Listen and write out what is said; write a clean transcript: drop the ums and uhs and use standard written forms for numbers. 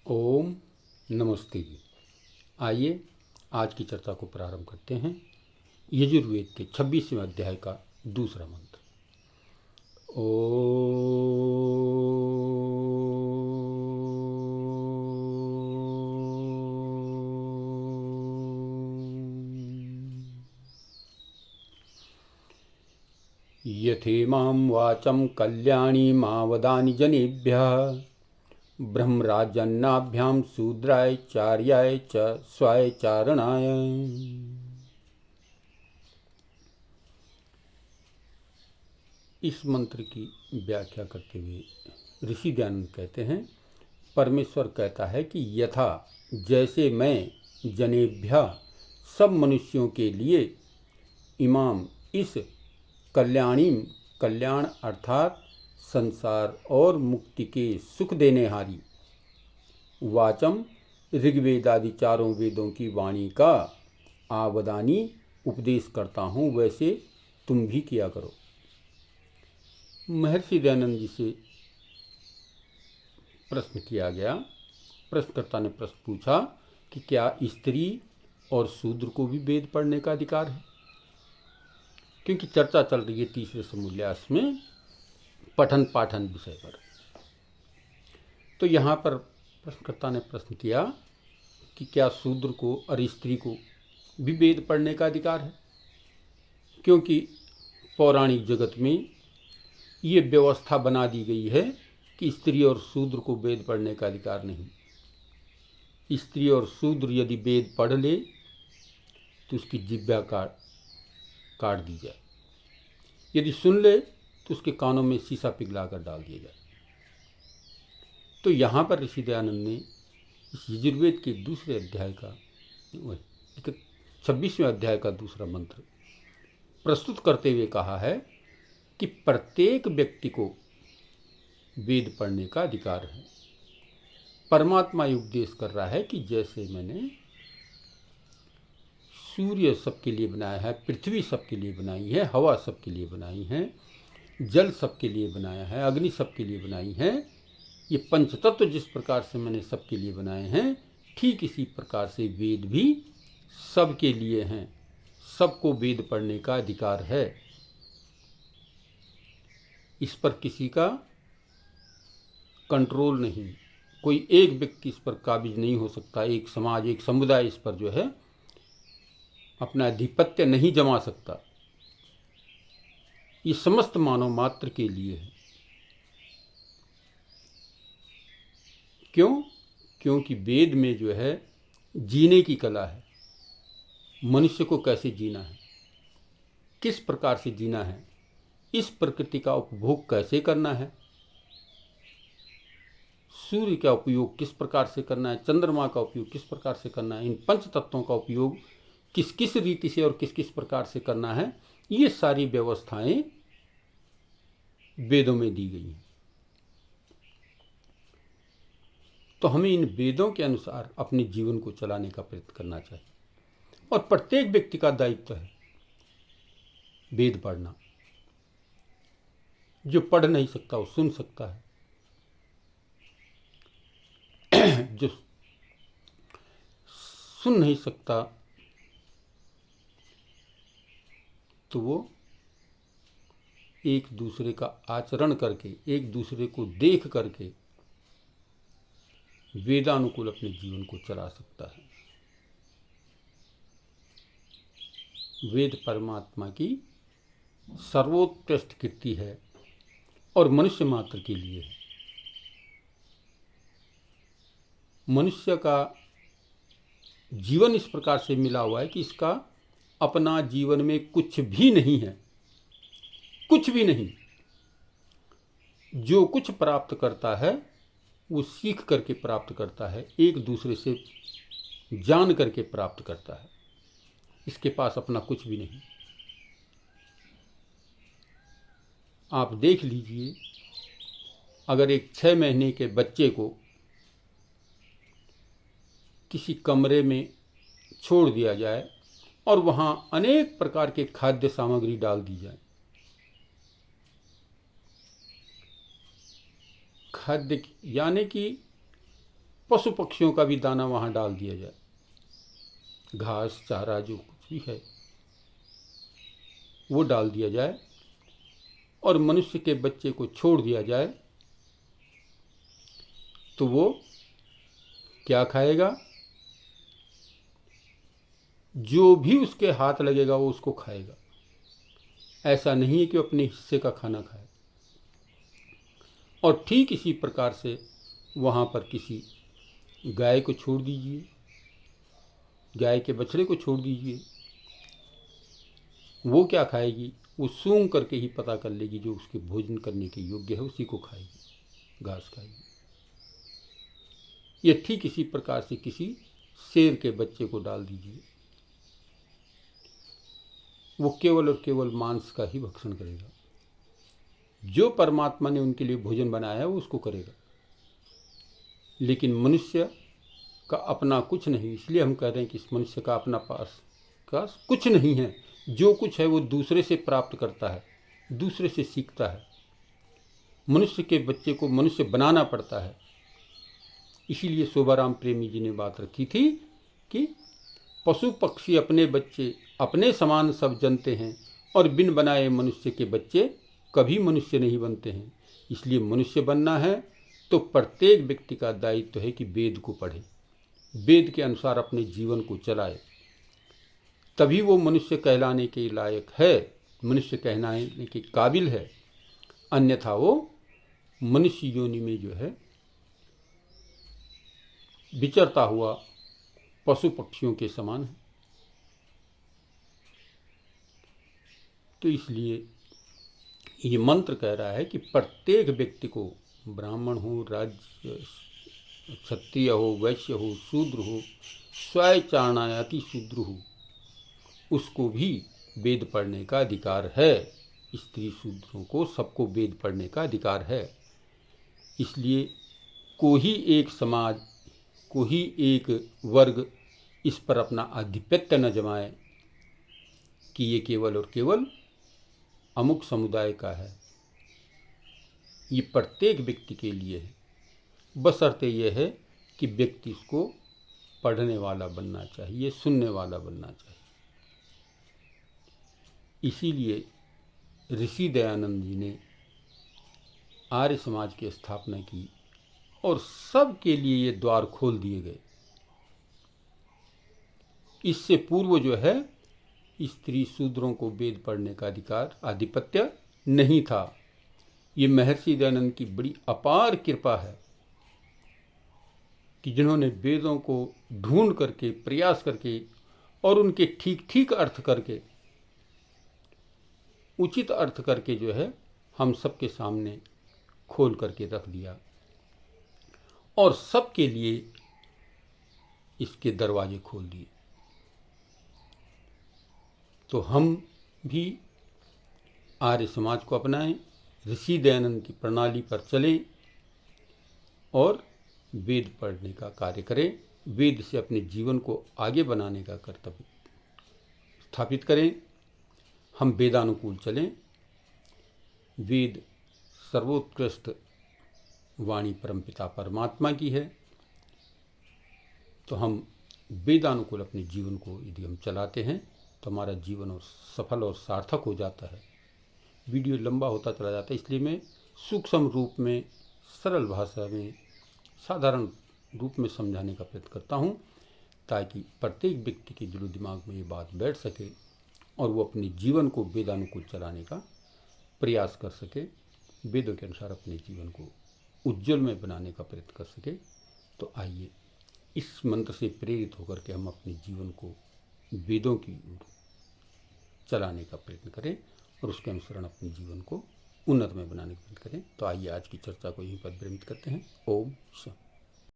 ओम नमस्ते जी। आइए आज की चर्चा को प्रारंभ करते हैं। यजुर्वेद के 26वें अध्याय का दूसरा मंत्र। यथेमां वाचं कल्याणी मा वदानि जनेभ्यः ब्रह्मराजन्नाभ्याम शूद्राय चार्याय च स्वाय चारणाय। इस मंत्र की व्याख्या करते हुए ऋषि दयानंद कहते हैं, परमेश्वर कहता है कि यथा जैसे मैं जनेभ्य सब मनुष्यों के लिए इमाम इस कल्याणीम कल्याण अर्थात संसार और मुक्ति के सुख देने हारी वाचम ऋग्वेदादि चारों वेदों की वाणी का आवदानी उपदेश करता हूँ, वैसे तुम भी किया करो। महर्षि दयानंद जी से प्रश्न किया गया। प्रश्नकर्ता ने प्रश्न पूछा कि क्या स्त्री और शूद्र को भी वेद पढ़ने का अधिकार है? क्योंकि चर्चा चल रही है तीसरे समूल्यास में पठन पाठन विषय पर। तो यहाँ पर प्रश्नकर्ता ने प्रश्न किया कि क्या शूद्र को और स्त्री को भी वेद पढ़ने का अधिकार है? क्योंकि पौराणिक जगत में ये व्यवस्था बना दी गई है कि स्त्री और शूद्र को वेद पढ़ने का अधिकार नहीं। स्त्री और शूद्र यदि वेद पढ़ ले तो उसकी जिह्वा काट दी जाए, यदि सुन ले तो उसके कानों में शीशा पिघलाकर डाल दिया जाए। तो यहाँ पर ऋषि दयानंद ने इस यजुर्वेद के दूसरे अध्याय का 26वें अध्याय का दूसरा मंत्र प्रस्तुत करते हुए कहा है कि प्रत्येक व्यक्ति को वेद पढ़ने का अधिकार है। परमात्मा ये उपदेश कर रहा है कि जैसे मैंने सूर्य सबके लिए बनाया है, पृथ्वी सबके लिए बनाई है, हवा सबके लिए बनाई है, जल सबके लिए बनाया है, अग्नि सबके लिए बनाई है, ये पंचतत्व जिस प्रकार से मैंने सबके लिए बनाए हैं, ठीक इसी प्रकार से वेद भी सबके लिए हैं। सबको वेद पढ़ने का अधिकार है। इस पर किसी का कंट्रोल नहीं, कोई एक व्यक्ति इस पर काबिज नहीं हो सकता, एक समाज एक समुदाय इस पर जो है अपना आधिपत्य नहीं जमा सकता। ये समस्त मानव मात्र के लिए है। क्यों? क्योंकि वेद में जो है जीने की कला है। मनुष्य को कैसे जीना है, किस प्रकार से जीना है, इस प्रकृति का उपभोग कैसे करना है, सूर्य का उपयोग किस प्रकार से करना है, चंद्रमा का उपयोग किस प्रकार से करना है, इन पंच तत्वों का उपयोग किस किस रीति से और किस किस प्रकार से करना है, ये सारी व्यवस्थाएं वेदों में दी गई हैं। तो हमें इन वेदों के अनुसार अपने जीवन को चलाने का प्रयत्न करना चाहिए और प्रत्येक व्यक्ति का दायित्व है वेद पढ़ना। जो पढ़ नहीं सकता वो सुन सकता है, जो सुन नहीं सकता तो वो एक दूसरे का आचरण करके, एक दूसरे को देख करके वेदानुकूल अपने जीवन को चला सकता है। वेद परमात्मा की सर्वोत्कृष्ट कृति है और मनुष्य मात्र के लिए है। मनुष्य का जीवन इस प्रकार से मिला हुआ है कि इसका अपना जीवन में कुछ भी नहीं है, कुछ भी नहीं। जो कुछ प्राप्त करता है वो सीख करके प्राप्त करता है, एक दूसरे से जान करके प्राप्त करता है। इसके पास अपना कुछ भी नहीं। आप देख लीजिए, अगर एक 6 महीने के बच्चे को किसी कमरे में छोड़ दिया जाए और वहाँ अनेक प्रकार के खाद्य सामग्री डाल दी जाए, खाद्य यानी कि पशु पक्षियों का भी दाना वहाँ डाल दिया जाए, घास चारा जो कुछ भी है वो डाल दिया जाए और मनुष्य के बच्चे को छोड़ दिया जाए, तो वो क्या खाएगा? जो भी उसके हाथ लगेगा वो उसको खाएगा। ऐसा नहीं है कि वो अपने हिस्से का खाना खाए। और ठीक इसी प्रकार से वहाँ पर किसी गाय को छोड़ दीजिए, गाय के बछड़े को छोड़ दीजिए, वो क्या खाएगी? वो सूंघ करके ही पता कर लेगी, जो उसके भोजन करने के योग्य है उसी को खाएगी, घास खाएगी। ये ठीक इसी प्रकार से किसी शेर के बच्चे को डाल दीजिए, वो केवल और केवल मांस का ही भक्षण करेगा। जो परमात्मा ने उनके लिए भोजन बनाया है वो उसको करेगा। लेकिन मनुष्य का अपना कुछ नहीं, इसलिए हम कह रहे हैं कि इस मनुष्य का अपना पास कुछ नहीं है। जो कुछ है वो दूसरे से प्राप्त करता है, दूसरे से सीखता है। मनुष्य के बच्चे को मनुष्य बनाना पड़ता है। इसीलिए शोभाराम प्रेमी जी ने बात रखी थी कि पशु पक्षी अपने बच्चे अपने समान सब जनते हैं और बिन बनाए मनुष्य के बच्चे कभी मनुष्य नहीं बनते हैं। इसलिए मनुष्य बनना है तो प्रत्येक व्यक्ति का दायित्व है कि वेद को पढ़े, वेद के अनुसार अपने जीवन को चलाए, तभी वो मनुष्य कहलाने के लायक है, मनुष्य कहलाने के काबिल है। अन्यथा वो मनुष्य योनि में जो है विचरता हुआ पशु पक्षियों के समान है। तो इसलिए ये मंत्र कह रहा है कि प्रत्येक व्यक्ति को, ब्राह्मण हो, राज्य क्षत्रिय हो, वैश्य हो, शूद्र हो, स्वचारणायाति शूद्र हो, उसको भी वेद पढ़ने का अधिकार है। स्त्री शूद्रों को सबको वेद पढ़ने का अधिकार है। इसलिए कोई एक समाज, कोई एक वर्ग इस पर अपना आधिपत्य न जमाए कि ये केवल और केवल अमुक समुदाय का है। ये प्रत्येक व्यक्ति के लिए है, बशर्ते यह है कि व्यक्ति इसको पढ़ने वाला बनना चाहिए, सुनने वाला बनना चाहिए। इसीलिए ऋषि दयानंद जी ने आर्य समाज की स्थापना की और सबके लिए ये द्वार खोल दिए गए। इससे पूर्व जो है स्त्री शूद्रों को वेद पढ़ने का अधिकार, आधिपत्य नहीं था। ये महर्षि दयानंद की बड़ी अपार कृपा है कि जिन्होंने वेदों को ढूंढ करके, प्रयास करके और उनके ठीक ठीक अर्थ करके, उचित अर्थ करके जो है हम सबके सामने खोल करके रख दिया और सबके लिए इसके दरवाजे खोल दिए। तो हम भी आर्य समाज को अपनाएं, ऋषि दयानंद की प्रणाली पर चलें और वेद पढ़ने का कार्य करें, वेद से अपने जीवन को आगे बनाने का कर्तव्य स्थापित करें। हम वेदानुकूल चलें। वेद सर्वोत्कृष्ट वाणी परमपिता परमात्मा की है, तो हम वेदानुकूल अपने जीवन को यदि हम चलाते हैं तो हमारा जीवन और सफल और सार्थक हो जाता है। वीडियो लंबा होता चला जाता है, इसलिए मैं सूक्ष्म रूप में, सरल भाषा में, साधारण रूप में समझाने का प्रयत्न करता हूँ ताकि प्रत्येक व्यक्ति के दिलो दिमाग में ये बात बैठ सके और वो अपने जीवन को वेदानुकूल चलाने का प्रयास कर सके, वेदों के अनुसार अपने जीवन को उज्जवल में बनाने का प्रयत्न कर सके। तो आइए इस मंत्र से प्रेरित होकर के हम अपने जीवन को वेदों की ओर चलाने का प्रयत्न करें और उसके अनुसरण अपने जीवन को उन्नत में बनाने का प्रयत्न करें। तो आइए आज की चर्चा को यहीं पर विरमित करते हैं। ओम शांति।